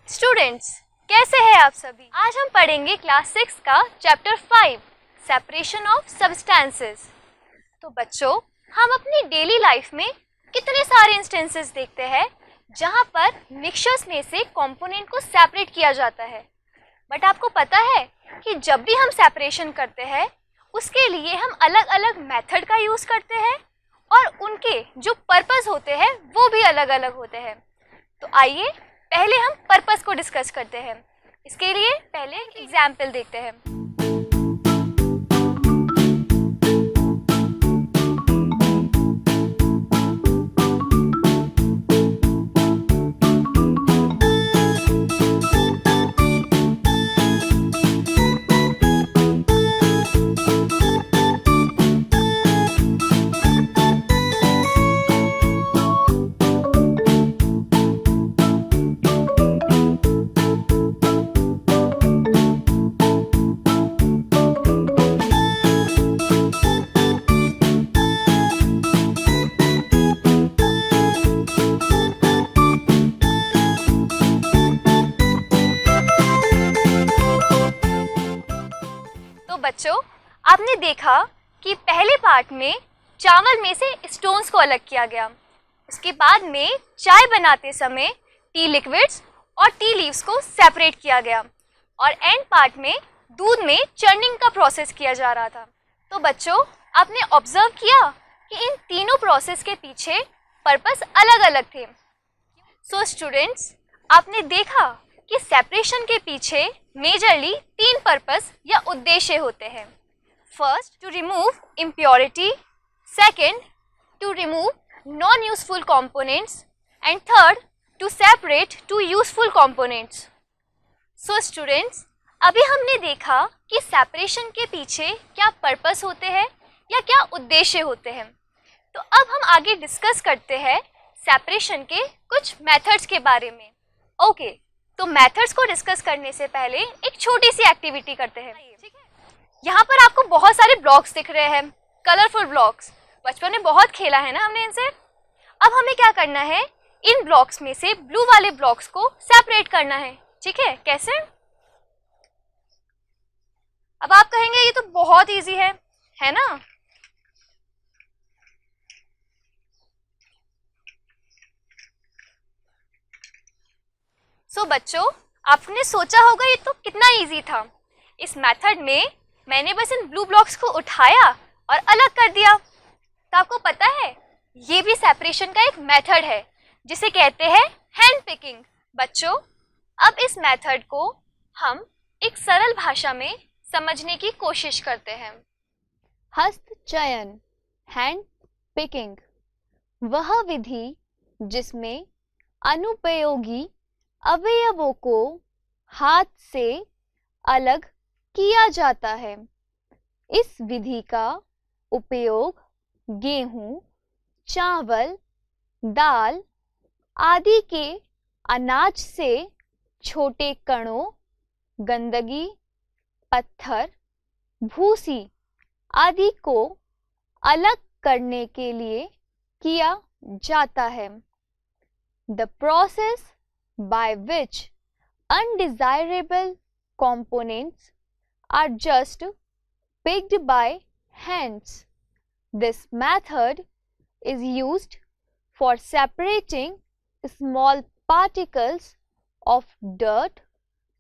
Students, कैसे हैं आप सभी। आज हम पढ़ेंगे क्लास 6 का चैप्टर 5 सेपरेशन ऑफ सब्सटेंसेस। तो बच्चों, हम अपनी डेली लाइफ में कितने सारे इंस्टेंसेस देखते हैं जहां पर मिक्सचर्स में से कंपोनेंट को सेपरेट किया जाता है। बट आपको पता है कि जब भी हम सेपरेशन करते हैं उसके लिए हम अलग अलग मेथड का यूज़ करते हैं और उनके जो पर्पस होते हैं वो भी अलग अलग होते हैं। तो आइए पहले हम पर्पस को डिस्कस करते हैं। इसके लिए पहले एक एग्जाम्पल देखते हैं। बच्चों, आपने देखा कि पहले पार्ट में चावल में से स्टोन्स को अलग किया गया। उसके बाद में चाय बनाते समय टी लिक्विड्स और टी लीव्स को सेपरेट किया गया और एंड पार्ट में दूध में चर्निंग का प्रोसेस किया जा रहा था। तो बच्चों, आपने ऑब्जर्व किया कि इन तीनों प्रोसेस के पीछे पर्पस अलग अलग थे। सो स्टूडेंट्स, आपने देखा कि सेपरेशन के पीछे मेजरली तीन पर्पस या उद्देश्य होते हैं। First, to remove impurity, second, to remove non useful components and third, to separate two useful components. So students, अभी हमने देखा कि सेपरेशन के पीछे क्या पर्पस होते हैं या क्या उद्देश्य होते हैं। तो अब हम आगे डिस्कस करते हैं सेपरेशन के कुछ मेथड्स के बारे में। ओके, तो मेथड्स को डिस्कस करने से पहले एक छोटी सी एक्टिविटी करते हैं। ठीक है, यहाँ पर आपको बहुत सारे ब्लॉक्स दिख रहे हैं, कलरफुल ब्लॉक्स। बचपन में बहुत खेला है ना हमने इनसे। अब हमें क्या करना है, इन ब्लॉक्स में से ब्लू वाले ब्लॉक्स को सेपरेट करना है। ठीक है, कैसे? अब आप कहेंगे ये तो बहुत इजी है ना। सो बच्चों, आपने सोचा होगा ये तो कितना इजी था। इस मेथड में मैंने बस इन ब्लू ब्लॉक्स को उठाया और अलग कर दिया। तो आपको पता है ये भी सेपरेशन का एक मेथड है जिसे कहते हैं हैंड पिकिंग। बच्चों, अब इस मेथड को हम एक सरल भाषा में समझने की कोशिश करते हैं। हस्त चयन, हैंड पिकिंग, वह विधि जिसमें अनुपयोगी अवयवों को हाथ से अलग किया जाता है। इस विधि का उपयोग गेहूं, चावल, दाल आदि के अनाज से छोटे कणों, गंदगी, पत्थर, भूसी आदि को अलग करने के लिए किया जाता है। The process by which undesirable components are just picked by hands. This method is used for separating small particles of dirt,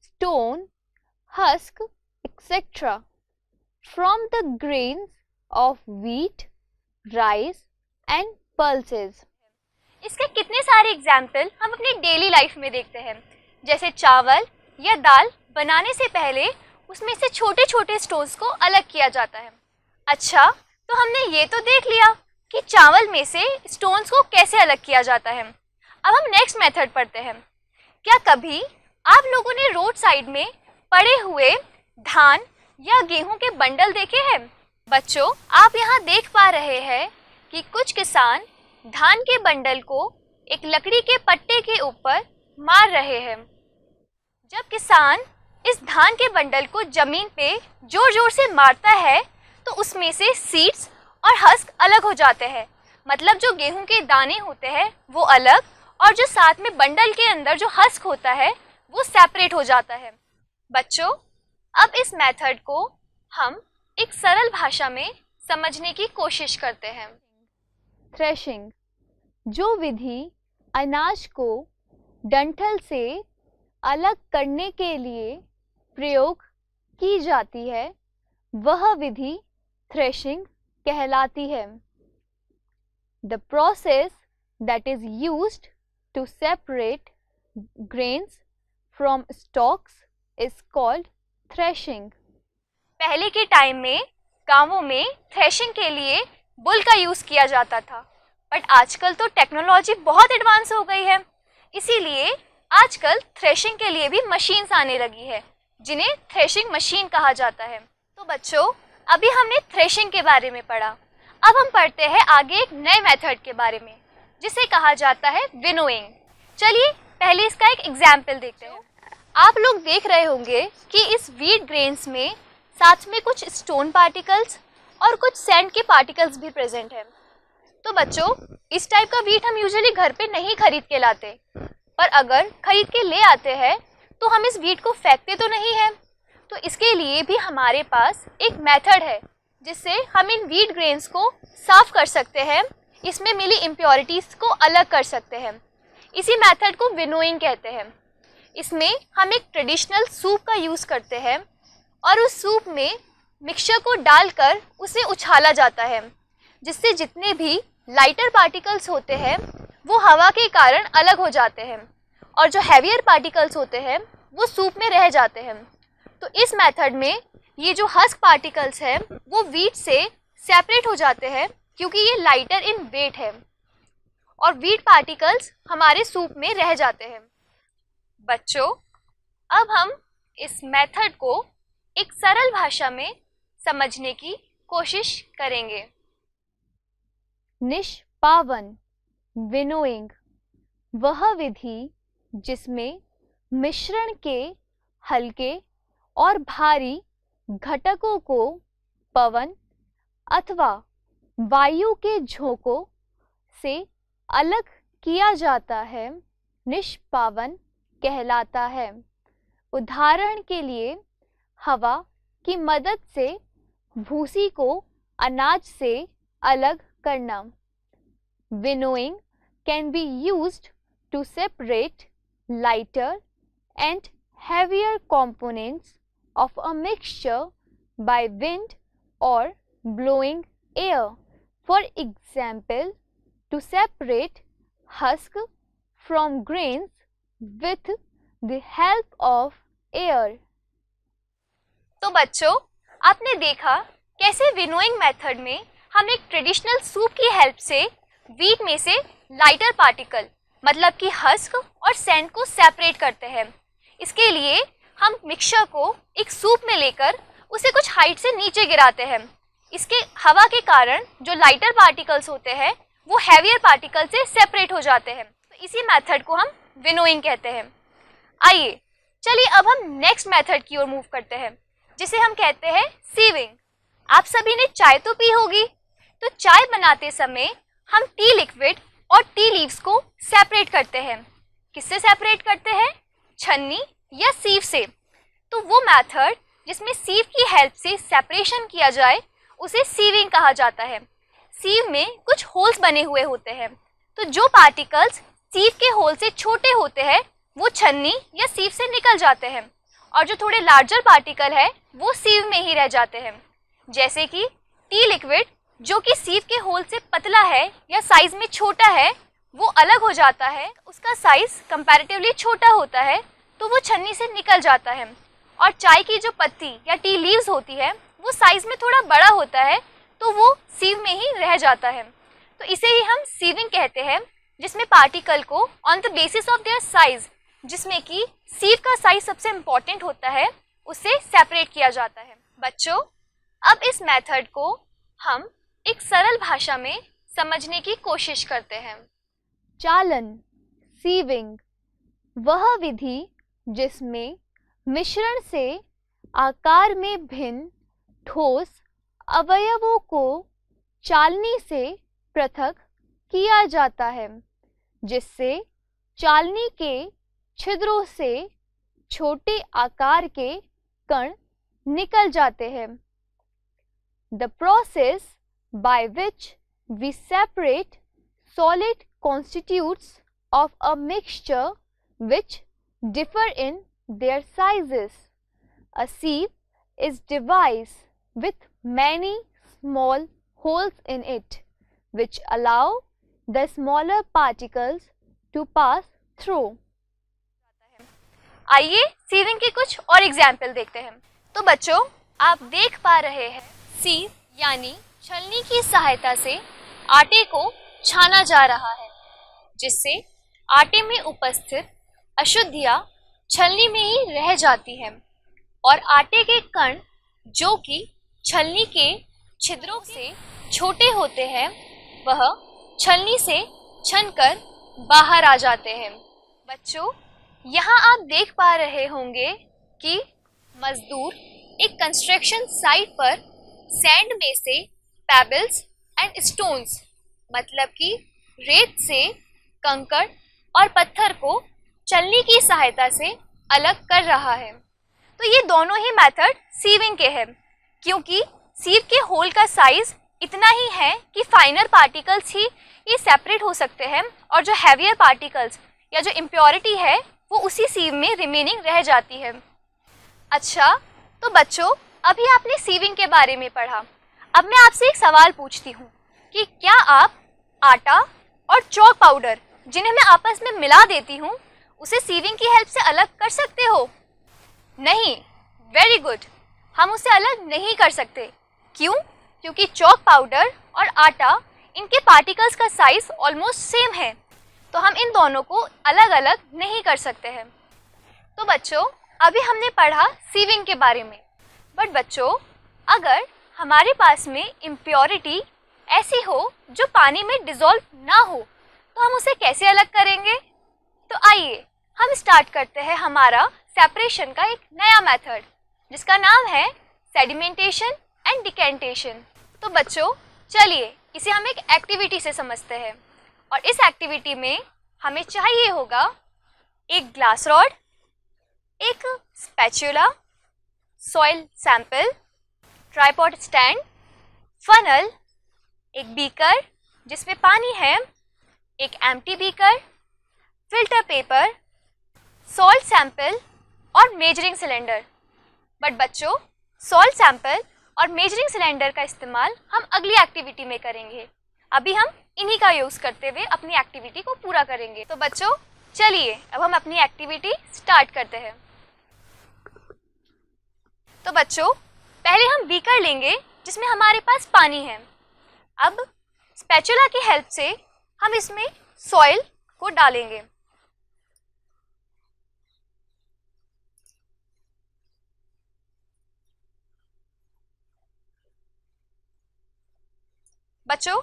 stone, husk, etc. from the grains of wheat, rice and pulses. इसके कितने सारे example हम अपनी daily life में देखते हैं। जैसे चावल या दाल बनाने से पहले उसमें से छोटे छोटे स्टोन्स को अलग किया जाता है। अच्छा, तो हमने ये तो देख लिया कि चावल में से स्टोन्स को कैसे अलग किया जाता है। अब हम नेक्स्ट मेथड पढ़ते हैं। क्या कभी आप लोगों ने रोड साइड में पड़े हुए धान या गेहूं के बंडल देखे हैं? बच्चों, आप यहाँ देख पा रहे हैं कि कुछ किसान धान के बंडल को एक लकड़ी के पट्टे के ऊपर मार रहे हैं। जब किसान इस धान के बंडल को जमीन पे जोर जोर से मारता है तो उसमें से सीड्स और हस्क अलग हो जाते हैं। मतलब जो गेहूं के दाने होते हैं वो अलग और जो साथ में बंडल के अंदर जो हस्क होता है वो सेपरेट हो जाता है। बच्चों, अब इस मेथड को हम एक सरल भाषा में समझने की कोशिश करते हैं। थ्रेशिंग, जो विधि अनाज को डंठल से अलग करने के लिए प्रयोग की जाती है, वह विधि थ्रेशिंग कहलाती है। The process that is used to separate grains from stalks is called threshing. पहले के टाइम में गांवों में थ्रेशिंग के लिए बुल का यूज किया जाता था, बट आजकल तो टेक्नोलॉजी बहुत एडवांस हो गई है, इसीलिए आजकल थ्रेशिंग के लिए भी मशीन्स आने लगी है, जिन्हें थ्रेशिंग मशीन कहा जाता है। तो बच्चों, अभी हमने थ्रेशिंग के बारे में पढ़ा। अब हम पढ़ते हैं आगे एक नए मेथड के बारे में, जिसे कहा जाता है विनोइंग। चलिए पहले इसका एक एग्जाम्पल देखते हैं। आप लोग देख रहे होंगे कि इस व्हीट ग्रेन्स में साथ में कुछ स्टोन पार्टिकल्स और कुछ सैंड के पार्टिकल्स भी प्रेजेंट हैं। तो बच्चों, इस टाइप का व्हीट हम यूजुअली घर पे नहीं खरीद के लाते, पर अगर खरीद के ले आते हैं तो हम इस व्हीट को फेंकते तो नहीं है। तो इसके लिए भी हमारे पास एक मेथड है जिससे हम इन व्हीट ग्रेन्स को साफ कर सकते हैं, इसमें मिली इम्प्योरिटीज को अलग कर सकते हैं। इसी मेथड को विनोइंग कहते हैं। इसमें हम एक ट्रेडिशनल सूप का यूज़ करते हैं और उस सूप में मिक्सचर को डालकर उसे उछाला जाता है, जिससे जितने भी लाइटर पार्टिकल्स होते हैं वो हवा के कारण अलग हो जाते हैं और जो हैवियर पार्टिकल्स होते हैं वो सूप में रह जाते हैं। तो इस मेथड में ये जो हस्क पार्टिकल्स हैं वो व्हीट से सेपरेट हो जाते हैं, क्योंकि ये लाइटर इन वेट है और व्हीट पार्टिकल्स हमारे सूप में रह जाते हैं। बच्चों, अब हम इस मेथड को एक सरल भाषा में समझने की कोशिश करेंगे। निष्पावन, विनोइंग, वह विधि जिसमें मिश्रण के हल्के और भारी घटकों को पवन अथवा वायु के झोंकों से अलग किया जाता है, निष्पावन कहलाता है। उदाहरण के लिए हवा की मदद से भूसी को अनाज से अलग करना। Winnowing can be used to separate lighter and heavier components of a mixture by wind or blowing air. For example, to separate husk from grains with the help of air. तो बच्चों, आपने देखा कैसे विनोइंग मेथड में हम एक traditional soup की help से व्हीट में से लाइटर पार्टिकल मतलब कि हस्क और सैंड को सेपरेट करते हैं। इसके लिए हम मिक्सचर को एक सूप में लेकर उसे कुछ हाइट से नीचे गिराते हैं। इसके हवा के कारण जो लाइटर पार्टिकल्स होते हैं वो हैवियर पार्टिकल से सेपरेट हो जाते हैं। तो इसी मेथड को हम विनोइंग कहते हैं। आइए चलिए अब हम नेक्स्ट मेथड की ओर मूव करते हैं, जिसे हम कहते हैं सीविंग। आप सभी ने चाय तो पी होगी, तो चाय बनाते समय हम टी लिक्विड और टी लीव्स को सेपरेट करते हैं। किससे सेपरेट करते हैं? छन्नी या सीव से। तो वो मेथड जिसमें सीव की हेल्प से सेपरेशन किया जाए उसे सीविंग कहा जाता है। सीव में कुछ होल्स बने हुए होते हैं, तो जो पार्टिकल्स सीव के होल से छोटे होते हैं वो छन्नी या सीव से निकल जाते हैं और जो थोड़े लार्जर पार्टिकल है वो सीव में ही रह जाते हैं। जैसे कि टी लिक्विड जो कि सीव के होल से पतला है या साइज में छोटा है वो अलग हो जाता है, उसका साइज कंपैरेटिवली छोटा होता है तो वो छन्नी से निकल जाता है। और चाय की जो पत्ती या टी लीव्स होती है वो साइज में थोड़ा बड़ा होता है तो वो सीव में ही रह जाता है। तो इसे ही हम सीविंग कहते हैं, जिसमें पार्टिकल को on the basis of their size, जिसमें कि सीव का साइज सबसे इम्पॉर्टेंट होता है, उससे सेपरेट किया जाता है। बच्चों, अब इस मेथड को हम एक सरल भाषा में समझने की कोशिश करते हैं। चालन, सीविंग, वह विधि जिसमें मिश्रण से आकार में भिन्न ठोस अवयवों को चालनी से पृथक किया जाता है, जिससे चालनी के छिद्रों से छोटे आकार के कण निकल जाते हैं। The process by which we separate solid constitutes of a mixture which differ in their sizes. A sieve is device with many small holes in it which allow the smaller particles to pass through. आइए sieving के कुछ और example देखते हैं। तो बच्चों, आप देख पा रहे हैं सीव यानी छलनी की सहायता से आटे को छाना जा रहा है, जिससे आटे में उपस्थित अशुद्धियां छलनी में ही रह जाती हैं और आटे के कण जो कि छलनी के छिद्रों से छोटे होते हैं वह छलनी से छनकर बाहर आ जाते हैं। बच्चों, यहाँ आप देख पा रहे होंगे कि मजदूर एक कंस्ट्रक्शन साइट पर सैंड में से पेबल्स एंड स्टोन्स मतलब कि रेत से कंकड़ और पत्थर को चलनी की सहायता से अलग कर रहा है। तो ये दोनों ही मेथड सीविंग के हैं, क्योंकि सीव के होल का साइज इतना ही है कि फाइनर पार्टिकल्स ही ये सेपरेट हो सकते हैं और जो हैवियर पार्टिकल्स या जो इम्प्योरिटी है वो उसी सीव में रिमेनिंग रह जाती है। अच्छा, तो बच्चों, अभी आपने सीविंग के बारे में पढ़ा। अब मैं आपसे एक सवाल पूछती हूँ कि क्या आप आटा और चॉक पाउडर जिन्हें मैं आपस में मिला देती हूँ उसे सीविंग की हेल्प से अलग कर सकते हो? नहीं। Very good. हम उसे अलग नहीं कर सकते। क्यों? क्योंकि चॉक पाउडर और आटा इनके पार्टिकल्स का साइज ऑलमोस्ट सेम है, तो हम इन दोनों को अलग अलग नहीं कर सकते हैं। तो बच्चों, अभी हमने पढ़ा सीविंग के बारे में। बट बच्चों, अगर हमारे पास में इम्प्योरिटी ऐसी हो जो पानी में डिसॉल्व ना हो तो हम उसे कैसे अलग करेंगे? तो आइए हम स्टार्ट करते हैं हमारा सेपरेशन का एक नया मेथड जिसका नाम है सेडिमेंटेशन एंड डिकेंटेशन। तो बच्चों, चलिए इसे हम एक एक्टिविटी से समझते हैं और इस एक्टिविटी में हमें चाहिए होगा एक ग्लास रॉड, एक spatula, soil sample, tripod stand, funnel, एक बीकर जिसमें पानी है, एक empty beaker, filter paper, salt sample और मेजरिंग सिलेंडर। बट बच्चों, सॉल्ट सैंपल और मेजरिंग सिलेंडर का इस्तेमाल हम अगली एक्टिविटी में करेंगे। अभी हम इन्हीं का यूज़ करते हुए अपनी एक्टिविटी को पूरा करेंगे। तो बच्चों, चलिए अब हम अपनी एक्टिविटी स्टार्ट करते हैं। तो बच्चों, पहले हम बीकर लेंगे जिसमें हमारे पास पानी है। अब स्पैचुला की हेल्प से हम इसमें सॉइल को डालेंगे। बच्चों,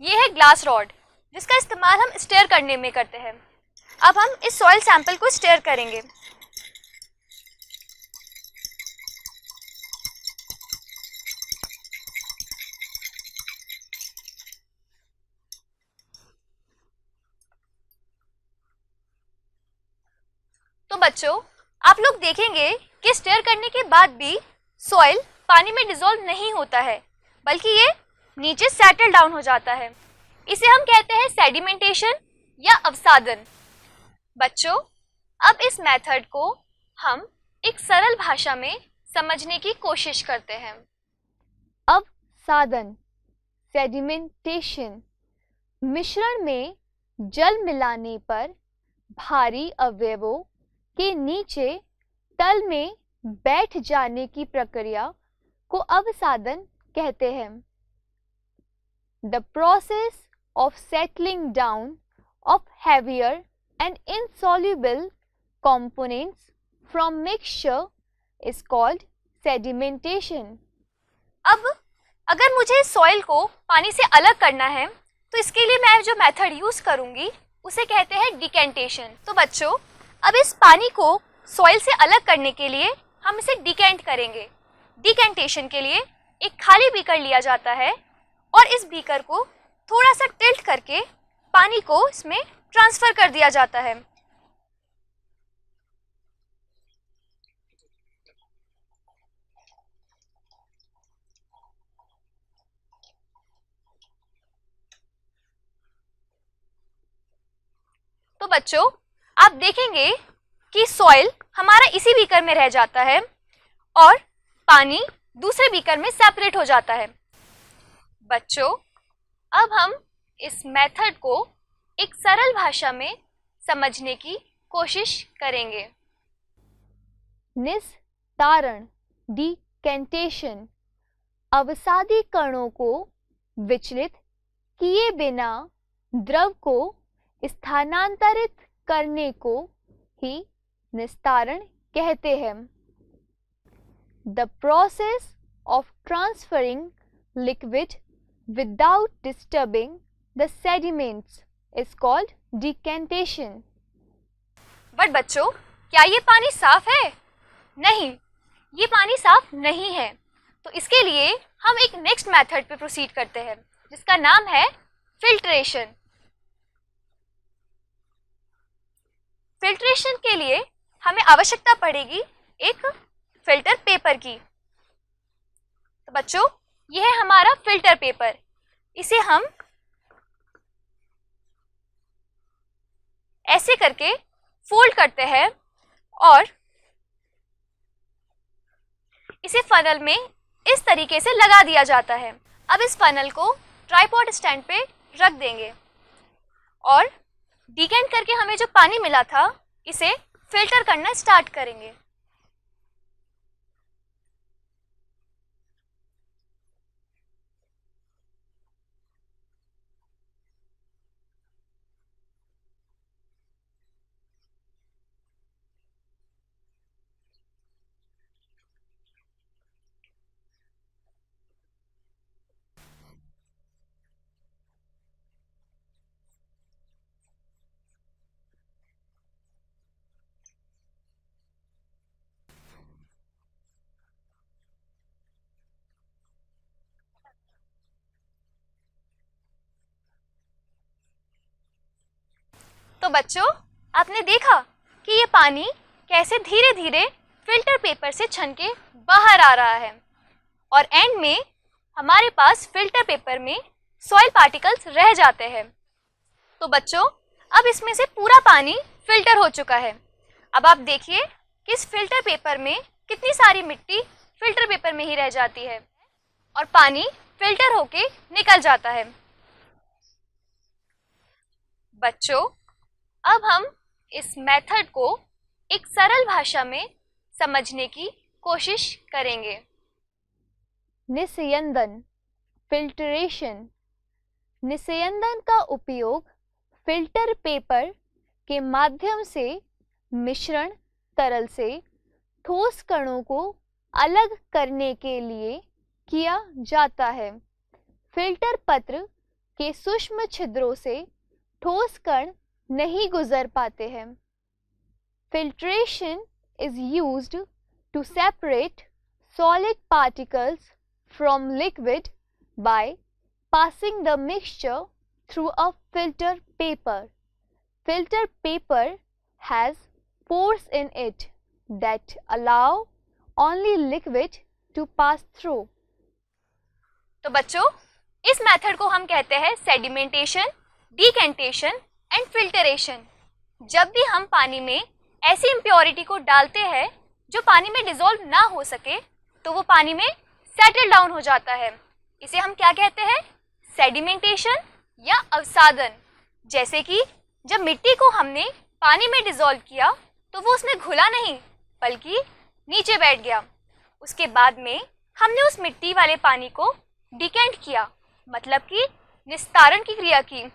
ये है ग्लास रॉड जिसका इस्तेमाल हम स्टेयर करने में करते हैं। अब हम इस सॉइल सैंपल को स्टेयर करेंगे। तो बच्चों, आप लोग देखेंगे कि स्टेयर करने के बाद भी सॉइल पानी में डिसॉल्व नहीं होता है, बल्कि ये नीचे सेटल डाउन हो जाता है। इसे हम कहते हैं सेडिमेंटेशन या अवसादन। बच्चों, अब इस मेथड को हम एक सरल भाषा में समझने की कोशिश करते हैं। अवसादन, सेडिमेंटेशन, मिश्रण में जल मिलाने पर भारी अवयवों के नीचे तल में बैठ जाने की प्रक्रिया को अवसादन कहते हैं। The process of settling down of heavier and insoluble components from mixture is called sedimentation. अब अगर मुझे सॉइल को पानी से अलग करना है तो इसके लिए मैं जो मेथड यूज करूंगी उसे कहते हैं डिकेंटेशन। तो बच्चों, अब इस पानी को सॉइल से अलग करने के लिए हम इसे डिकेंट करेंगे। डिकेंटेशन के लिए एक खाली बीकर लिया जाता है और इस बीकर को थोड़ा सा टिल्ट करके पानी को इसमें ट्रांसफर कर दिया जाता है। तो बच्चों, आप देखेंगे कि सॉइल हमारा इसी बीकर में रह जाता है और पानी दूसरे बीकर में सेपरेट हो जाता है। बच्चों, अब हम इस मेथड को एक सरल भाषा में समझने की कोशिश करेंगे। निस्तारण, डिकेंटेशन, अवसादी कणों को विचलित किए बिना द्रव को स्थानांतरित करने को ही निस्तारण कहते हैं। The process of transferring liquid without disturbing the sediments is called decantation. But बच्चों, क्या ये पानी साफ है? नहीं, ये पानी साफ नहीं है। तो इसके लिए हम एक नेक्स्ट मेथड पे प्रोसीड करते हैं जिसका नाम है फिल्ट्रेशन। फिल्ट्रेशन के लिए हमें आवश्यकता पड़ेगी एक फिल्टर पेपर की। तो बच्चों, यह है हमारा फिल्टर पेपर। इसे हम ऐसे करके फोल्ड करते हैं और इसे फनल में इस तरीके से लगा दिया जाता है। अब इस फनल को ट्राइपॉड स्टैंड पे रख देंगे और डिकेंट करके हमें जो पानी मिला था इसे फिल्टर करना स्टार्ट करेंगे। तो बच्चों, आपने देखा कि ये पानी कैसे धीरे धीरे फिल्टर पेपर से छन के बाहर आ रहा है और एंड में हमारे पास फिल्टर पेपर में सॉइल पार्टिकल्स रह जाते हैं। तो बच्चों, अब इसमें से पूरा पानी फिल्टर हो चुका है। अब आप देखिए कि इस फिल्टर पेपर में कितनी सारी मिट्टी फिल्टर पेपर में ही रह जाती है और पानी फिल्टर होके निकल जाता है। बच्चों, अब हम इस मेथड को एक सरल भाषा में समझने की कोशिश करेंगे। निस्यंदन, फिल्ट्रेशन। निस्यंदन का उपयोग फिल्टर पेपर के माध्यम से मिश्रण तरल से ठोस कणों को अलग करने के लिए किया जाता है। फिल्टर पत्र के सूक्ष्म छिद्रों से ठोस कण नहीं गुजर पाते हैं। Filtration is used to separate solid particles from liquid by passing the mixture through a filter paper. Filter paper has pores in it that allow only liquid to pass through. तो बच्चों, इस मेथड को हम कहते हैं sedimentation, decantation and filtration. जब भी हम पानी में ऐसी इम्प्योरिटी को डालते हैं जो पानी में डिसॉल्व ना हो सके तो वो पानी में सेटल डाउन हो जाता है। इसे हम क्या कहते हैं? सेडिमेंटेशन या अवसादन। जैसे कि जब मिट्टी को हमने पानी में डिसॉल्व किया तो वो उसमें घुला नहीं बल्कि नीचे बैठ गया। उसके बाद में हमने उस मिट्टी वाले पानी को डिकेंट किया, मतलब कि निस्तारण की क्रिया की।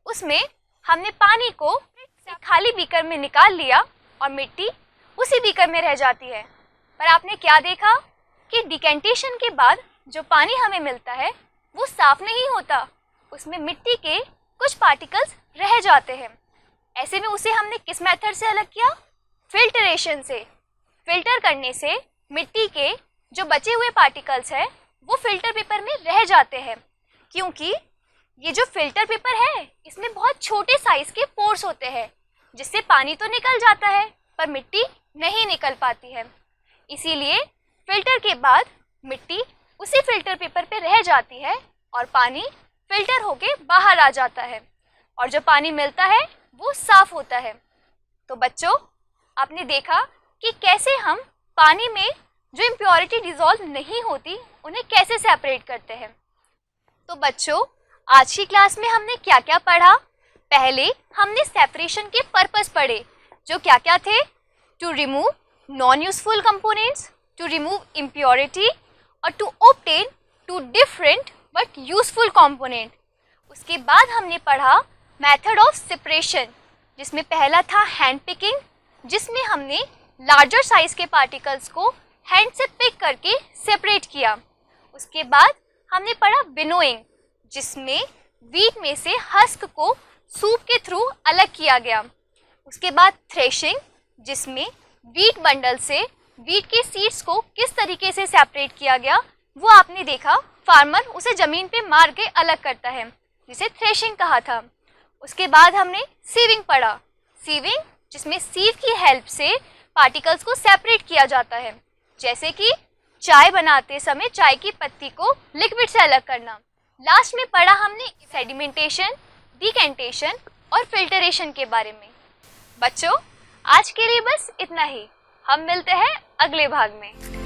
उसमें हमने पानी को खाली बीकर में निकाल लिया और मिट्टी उसी बीकर में रह जाती है। पर आपने क्या देखा कि डिकेंटेशन के बाद जो पानी हमें मिलता है वो साफ नहीं होता, उसमें मिट्टी के कुछ पार्टिकल्स रह जाते हैं। ऐसे में उसे हमने किस मेथड से अलग किया? फिल्टरेशन से। फिल्टर करने से मिट्टी के जो बचे हुए पार्टिकल्स हैं वो फिल्टर पेपर में रह जाते हैं, क्योंकि ये जो फिल्टर पेपर है इसमें बहुत छोटे साइज के पोर्स होते हैं जिससे पानी तो निकल जाता है पर मिट्टी नहीं निकल पाती है। इसीलिए फिल्टर के बाद मिट्टी उसी फिल्टर पेपर पे रह जाती है और पानी फिल्टर होके बाहर आ जाता है और जो पानी मिलता है वो साफ होता है। तो बच्चों, आपने देखा कि कैसे हम पानी में जो इम्प्योरिटी डिसॉल्व नहीं होती उन्हें कैसे सेपरेट करते हैं। तो बच्चों, आज की क्लास में हमने क्या क्या पढ़ा? पहले हमने सेपरेशन के पर्पस पढ़े, जो क्या क्या थे? To remove non useful components, to remove impurity और to obtain two different but useful component. उसके बाद हमने पढ़ा मेथड ऑफ सेपरेशन, जिसमें पहला था हैंड पिकिंग, जिसमें हमने लार्जर साइज के पार्टिकल्स को हैंड से पिक करके सेपरेट किया। उसके बाद हमने पढ़ा विनोइंग, जिसमें वीट में से हस्क को सूप के थ्रू अलग किया गया। उसके बाद थ्रेशिंग, जिसमें वीट बंडल से वीट के सीड्स को किस तरीके से सेपरेट किया गया वो आपने देखा। फार्मर उसे जमीन पे मार के अलग करता है, जिसे थ्रेशिंग कहा था। उसके बाद हमने सीविंग पढ़ा, सीविंग जिसमें सीव की हेल्प से पार्टिकल्स को सेपरेट किया जाता है, जैसे कि चाय बनाते समय चाय की पत्ती को लिक्विड से अलग करना। लास्ट में पढ़ा हमने सेडिमेंटेशन, डिकेंटेशन और फिल्टरेशन के बारे में। बच्चों, आज के लिए बस इतना ही। हम मिलते हैं अगले भाग में।